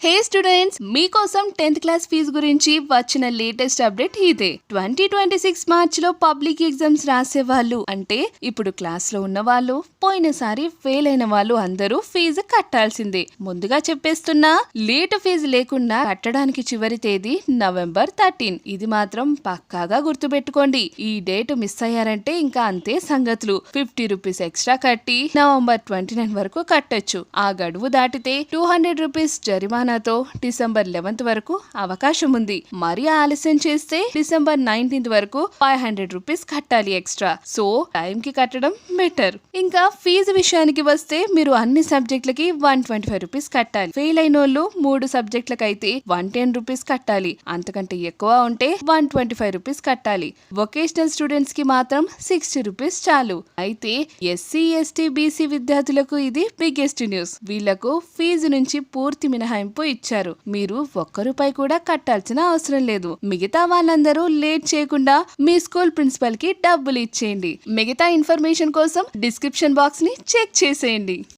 హే students, మీకోసం 10th class fee గురించి వచ్చిన లేటెస్ట్ అప్డేట్ ఇదే. 2026 మార్చిలో పబ్లిక్ ఎగ్జామ్స్ రాసే వాళ్ళు అంటే ఇప్పుడు క్లాస్ లో ఉన్న వాళ్ళు, పోయినసారి ఫెయిల్ అయిన వాళ్ళు అందరూ ఫీజు కట్టాల్సిందే. ముందుగా చెప్పేస్తున్నా, లేట్ ఫీజు లేకుండా కట్టడానికి చివరి తేదీ నవంబర్ 13. ఇది మాత్రం పక్కాగా గుర్తుపెట్టుకోండి. ఈ డేట్ మిస్ అయ్యారంటే ఇంకా అంతే సంగతులు. 50 రూపీస్ ఎక్స్ట్రా కట్టి నవంబర్ 29 వరకు కట్టొచ్చు. ఆ గడువు దాటితే 200 రూపీస్ జరిమానా తో డిసెంబర్ 11 వరకు అవకాశం ఉంది. మరి ఆలస్యం చేస్తే డిసెంబర్ 19 వరకు 500 రూపీస్ కట్టాలి ఎక్స్ట్రా. సో టైం కి కట్టడం బెటర్. ఇంకా ఫీజు విషయానికి వస్తే మీరు అన్ని సబ్జెక్టులకి 125 రూపీస్ కట్టాలి. ఫెయిల్ అయిన వాళ్ళు 3 సబ్జెక్టులకు అయితే 110 రూపీస్ కట్టాలి. అంతకంటే ఎక్కువ ఉంటే 125 రూపీస్ కట్టాలి. వొకేషనల్ స్టూడెంట్స్ కి మాత్రం 60 రూపీస్ చాలు. అయితే ఎస్సీ, ఎస్టీ, బీసీ విద్యార్థులకు ఇది బిగ్గెస్ట్ న్యూస్. వీళ్లకు ఫీజు నుంచి పూర్తి మినహాయింపు ఇచ్చారు. మీరు ₹1 కూడా కట్టాల్సిన అవసరం లేదు. మిగతా వాళ్ళందరూ లేట్ చేయకుండా మీ స్కూల్ ప్రిన్సిపల్ కి డబ్బులు ఇచ్చేయండి. మిగతా ఇన్ఫర్మేషన్ కోసం డిస్క్రిప్షన్ బాక్స్ ని చెక్ చేసేయండి.